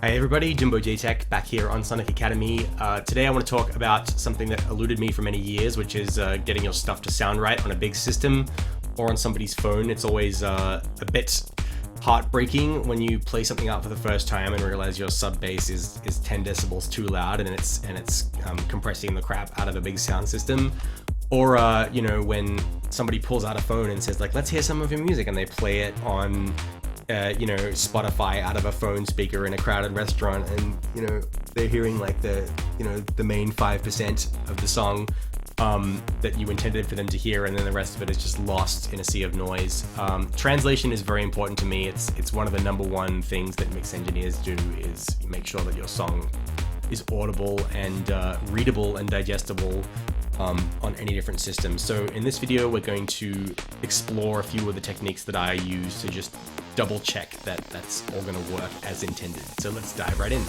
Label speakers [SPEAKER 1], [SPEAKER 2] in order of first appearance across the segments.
[SPEAKER 1] Hey everybody, Jimbo J-Tech back here on Sonic Academy. Today I want to talk about something that eluded me for many years, which is getting your stuff to sound right on a big system or on somebody's phone. It's always a bit heartbreaking when you play something out for the first time and realize your sub bass is 10 decibels too loud and it's compressing the crap out of a big sound system. Or when somebody pulls out a phone and says like, let's hear some of your music, and they play it on Spotify out of a phone speaker in a crowded restaurant, and they're hearing like the main 5% of the song that you intended for them to hear, and then the rest of it is just lost in a sea of noise. Translation is very important to me. It's one of the number one things that mix engineers do, is make sure that your song is audible and readable and digestible on any different system. So in this video, we're going to explore a few of the techniques that I use to just double check that that's all going to work as intended. So let's dive right in.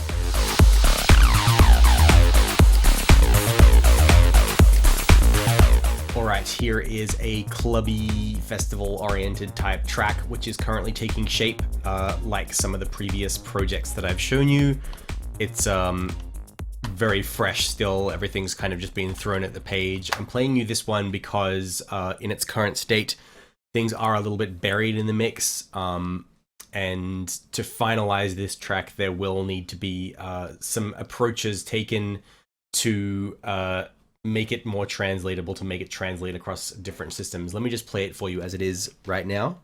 [SPEAKER 1] Alright, here is a clubby, festival-oriented type track, which is currently taking shape, like some of the previous projects that I've shown you. It's very fresh still, everything's kind of just being thrown at the page. I'm playing you this one because in its current state, things are a little bit buried in the mix, and to finalize this track, there will need to be some approaches taken to make it more translatable, to make it translate across different systems. Let me just play it for you as it is right now.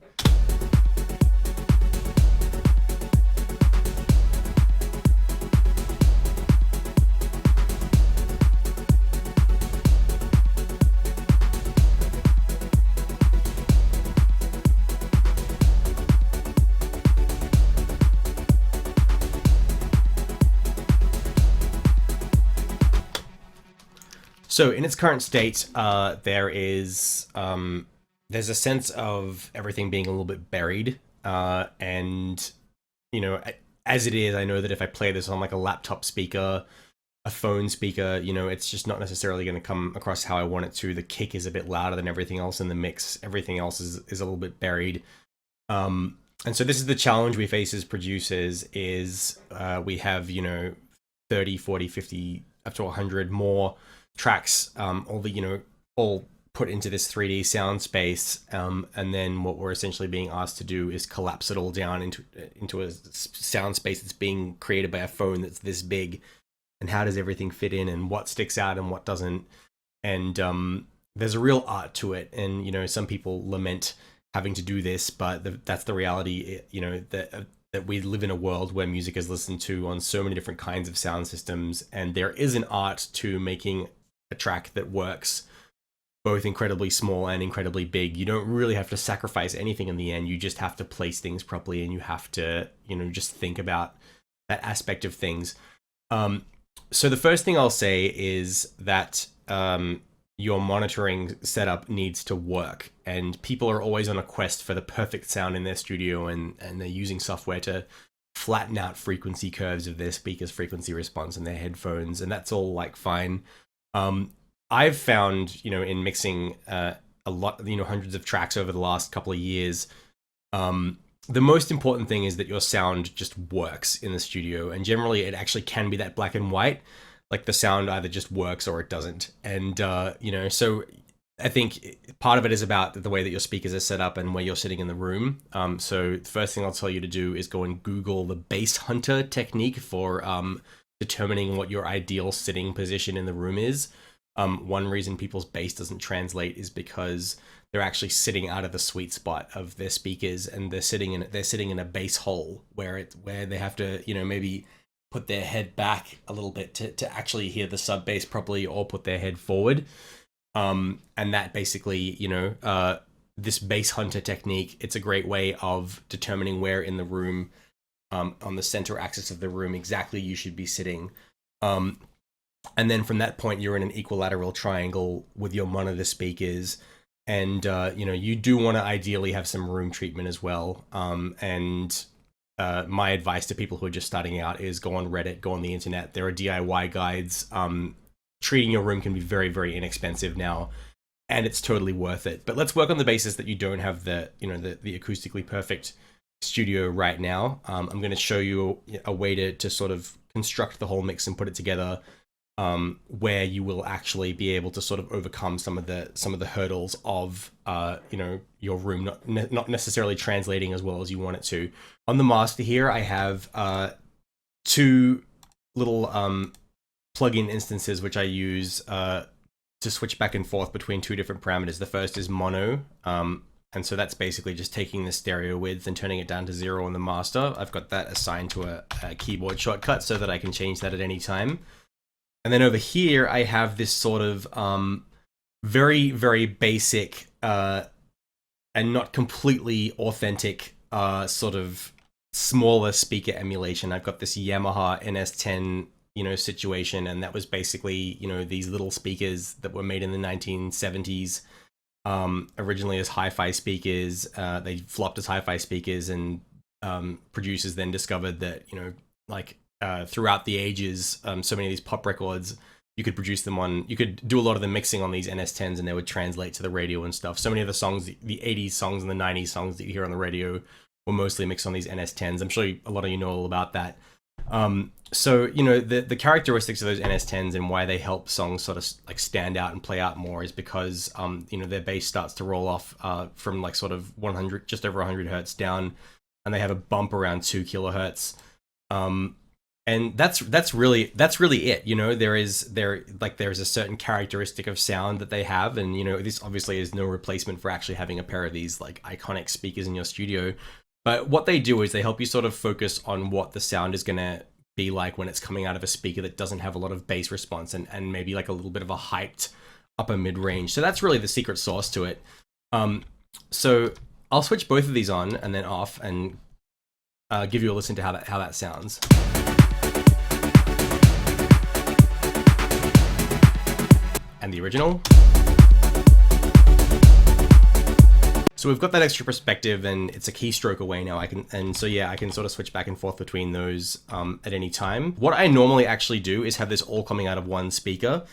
[SPEAKER 1] So in its current state, there's a sense of everything being a little bit buried, and as it is, I know that if I play this on like a laptop speaker, a phone speaker, it's just not necessarily going to come across how I want it to. The kick is a bit louder than everything else in the mix. Everything else is a little bit buried. And so this is the challenge we face as producers, is we have 30, 40, 50, up to 100 more tracks, all put into this 3D sound space, and then what we're essentially being asked to do is collapse it all down into a sound space that's being created by a phone that's this big. And how does everything fit in, and what sticks out and what doesn't? And there's a real art to it, and some people lament having to do this, but that's the reality. That we live in a world where music is listened to on so many different kinds of sound systems, and there is an art to making a track that works both incredibly small and incredibly big. You don't really have to sacrifice anything in the end. You just have to place things properly, and you have to, just think about that aspect of things. So the first thing I'll say is that your monitoring setup needs to work, and people are always on a quest for the perfect sound in their studio, and they're using software to flatten out frequency curves of their speakers' frequency response in their headphones, and that's all like fine. I've found, in mixing a lot, hundreds of tracks over the last couple of years, the most important thing is that your sound just works in the studio, and generally it actually can be that black and white. Like the sound either just works or it doesn't. And, so I think part of it is about the way that your speakers are set up and where you're sitting in the room. So the first thing I'll tell you to do is go and Google the bass hunter technique for determining what your ideal sitting position in the room is. One reason people's bass doesn't translate is because they're actually sitting out of the sweet spot of their speakers, and they're sitting in a bass hole where they have to, maybe put their head back a little bit to actually hear the sub bass properly, or put their head forward. And that basically, this bass hunter technique, it's a great way of determining where in the room, on the center axis of the room, exactly you should be sitting. And then from that point, you're in an equilateral triangle with your monitor speakers. And, you do want to ideally have some room treatment as well. My advice to people who are just starting out is go on Reddit, go on the internet. There are DIY guides. Treating your room can be very, very inexpensive now, and it's totally worth it. But let's work on the basis that you don't have the acoustically perfect studio right now. I'm going to show you a way to sort of construct the whole mix and put it together, where you will actually be able to sort of overcome some of the hurdles of your room not necessarily translating as well as you want it to. On the master here, I have two little plugin instances which I use to switch back and forth between two different parameters. The first is mono, and so that's basically just taking the stereo width and turning it down to 0 on the master. I've got that assigned to a keyboard shortcut so that I can change that at any time. And then over here, I have this sort of very, very basic and not completely authentic sort of smaller speaker emulation. I've got this Yamaha NS10 situation, and that was basically these little speakers that were made in the 1970s, originally as hi-fi speakers. They flopped as hi-fi speakers, and producers then discovered that throughout the ages, so many of these pop records, you could do a lot of the mixing on these NS10s, and they would translate to the radio and stuff. So many of the songs, the 80s songs and the 90s songs that you hear on the radio, were mostly mixed on these NS10s. I'm sure a lot of you know all about that. So the characteristics of those NS10s and why they help songs sort of like stand out and play out more is because their bass starts to roll off from like sort of 100, just over 100 hertz down, and they have a bump around 2 kilohertz. And that's really it. There's a certain characteristic of sound that they have, and this obviously is no replacement for actually having a pair of these like iconic speakers in your studio. But what they do is they help you sort of focus on what the sound is gonna be like when it's coming out of a speaker that doesn't have a lot of bass response and maybe like a little bit of a hyped upper mid range. So that's really the secret sauce to it. So I'll switch both of these on and then off and give you a listen to how that sounds. And the original. So we've got that extra perspective, and it's a keystroke away now. I can sort of switch back and forth between those at any time. What I normally actually do is have this all coming out of one speaker,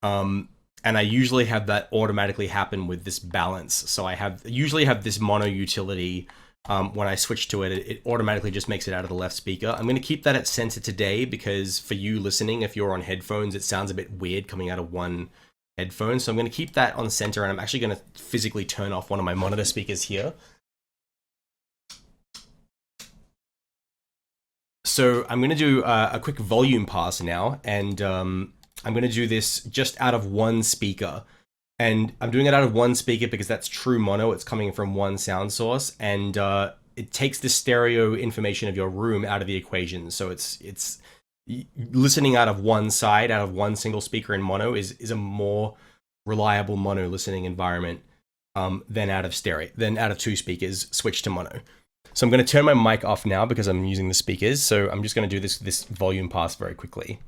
[SPEAKER 1] and I usually have that automatically happen with this balance. So I usually have this mono utility. When I switch to it, it automatically just makes it out of the left speaker. I'm going to keep that at center today because for you listening, if you're on headphones, it sounds a bit weird coming out of one headphone. So I'm going to keep that on center, and I'm actually going to physically turn off one of my monitor speakers here. So I'm going to do a quick volume pass now, and I'm going to do this just out of one speaker. And I'm doing it out of one speaker because that's true mono. It's coming from one sound source, and it takes the stereo information of your room out of the equation. So it's listening out of one side, out of one single speaker in mono is a more reliable mono listening environment than out of two speakers switched to mono. So I'm going to turn my mic off now because I'm using the speakers. So I'm just going to do this volume pass very quickly.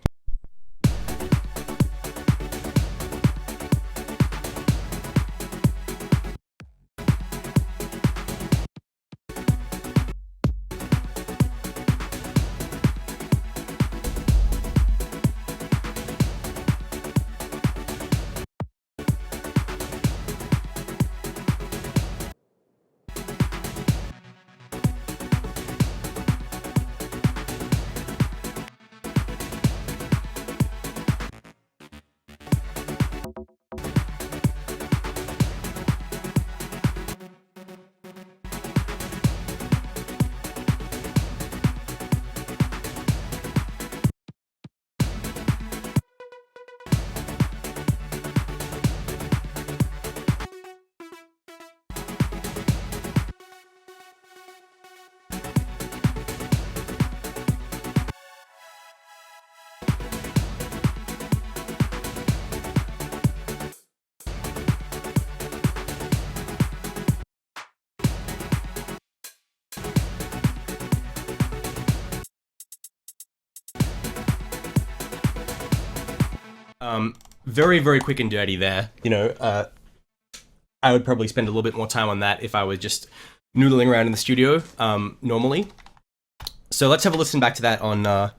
[SPEAKER 1] Very, very quick and dirty there. I would probably spend a little bit more time on that if I was just noodling around in the studio normally. So let's have a listen back to that on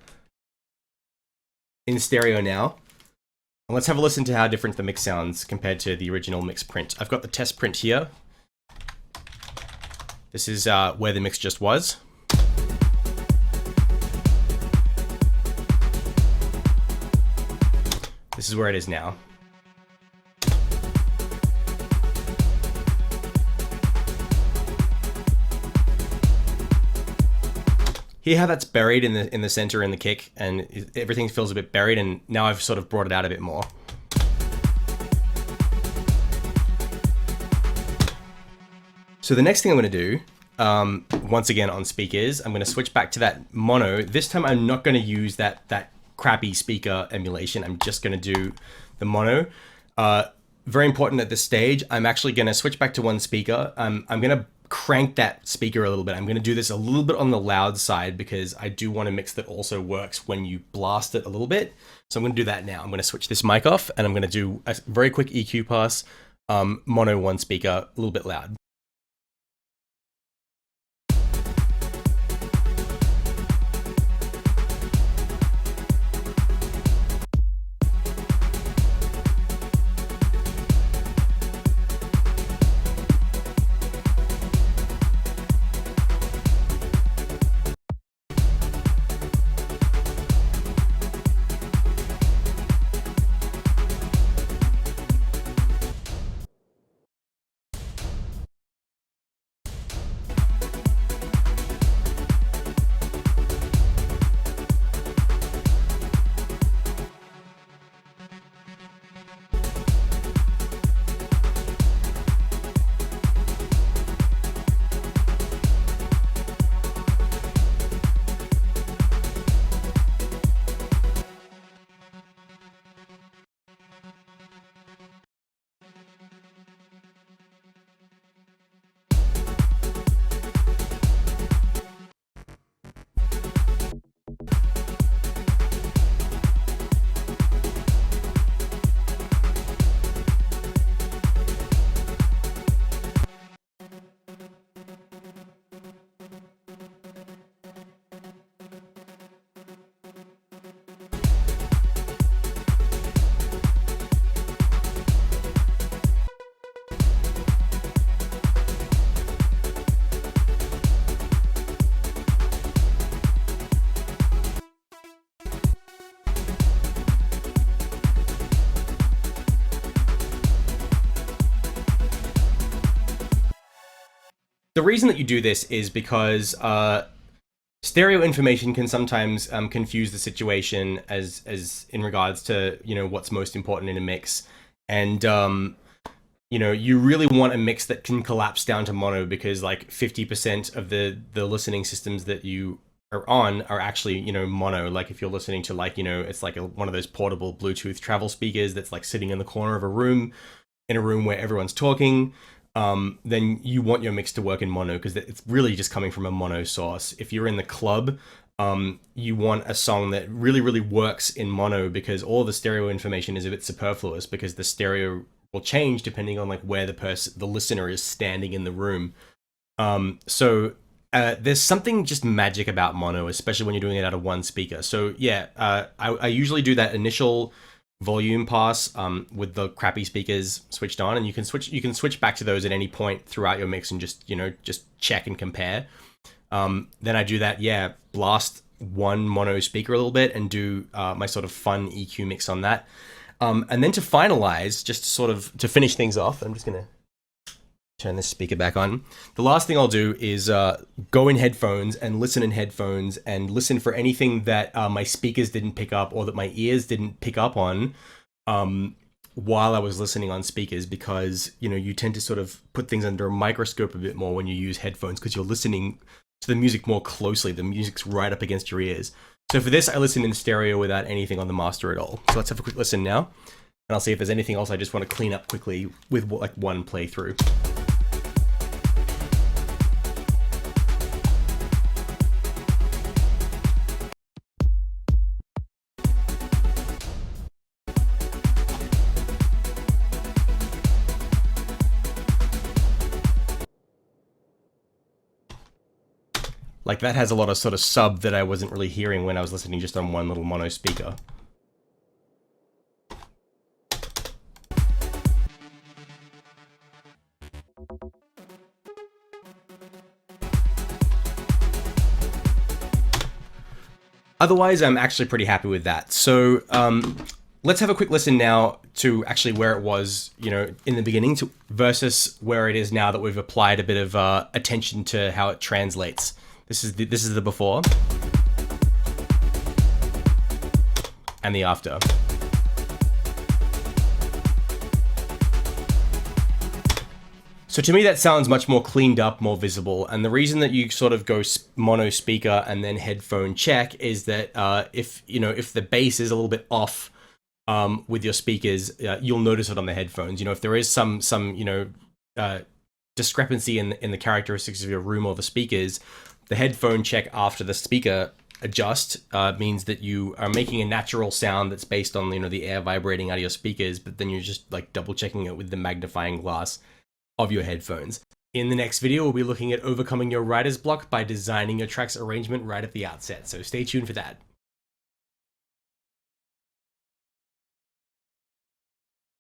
[SPEAKER 1] in stereo now. And let's have a listen to how different the mix sounds compared to the original mix print. I've got the test print here. This is where the mix just was. This is where it is now. Hear how that's buried in the center in the kick, and everything feels a bit buried, and now I've sort of brought it out a bit more. So the next thing I'm going to do, once again on speakers, I'm going to switch back to that mono. This time I'm not going to use that crappy speaker emulation. I'm just going to do the mono. Very important at this stage, I'm actually going to switch back to one speaker. I'm going to crank that speaker a little bit. I'm going to do this a little bit on the loud side because I do want a mix that also works when you blast it a little bit. So I'm going to do that now. I'm going to switch this mic off and I'm going to do a very quick EQ pass, mono one speaker, a little bit loud. The reason that you do this is because stereo information can sometimes confuse the situation as in regards to, you know, what's most important in a mix. And, you know, you really want a mix that can collapse down to mono because like 50% of the listening systems that you are on are actually, you know, mono. Like if you're listening to like, you know, it's like one of those portable Bluetooth travel speakers that's like sitting in the corner of a room, in a room where everyone's talking. Then you want your mix to work in mono because it's really just coming from a mono source. If you're in the club, you want a song that really, really works in mono because all the stereo information is a bit superfluous because the stereo will change depending on like where the listener is standing in the room. So there's something just magic about mono, especially when you're doing it out of one speaker. So yeah, I usually do that initial volume pass with the crappy speakers switched on, and you can switch back to those at any point throughout your mix and just, you know, just check and compare. Then I do that, yeah, blast one mono speaker a little bit and do my sort of fun EQ mix on that. And then to finalize, just sort of to finish things off, I'm just gonna turn this speaker back on. The last thing I'll do is go in headphones and listen for anything that my speakers didn't pick up or that my ears didn't pick up on while I was listening on speakers, because, you know, you tend to sort of put things under a microscope a bit more when you use headphones because you're listening to the music more closely. The music's right up against your ears. So for this, I listen in stereo without anything on the master at all. So let's have a quick listen now, and I'll see if there's anything else I just want to clean up quickly with like one playthrough. Like that has a lot of sort of sub that I wasn't really hearing when I was listening just on one little mono speaker. otherwise, I'm actually pretty happy with that. So let's have a quick listen now to actually where it was, in the beginning versus where it is now that we've applied a bit of attention to how it translates. This is the before and the after. So to me, that sounds much more cleaned up, more visible. And the reason that you sort of go mono speaker and then headphone check is that if the bass is a little bit off with your speakers, you'll notice it on the headphones. If there is some discrepancy in the characteristics of your room or the speakers, the headphone check after the speaker adjust means that you are making a natural sound that's based on the air vibrating out of your speakers, but then you're just like double checking it with the magnifying glass of your headphones. In the next video, we'll be looking at overcoming your writer's block by designing your track's arrangement right at the outset, so stay tuned for that.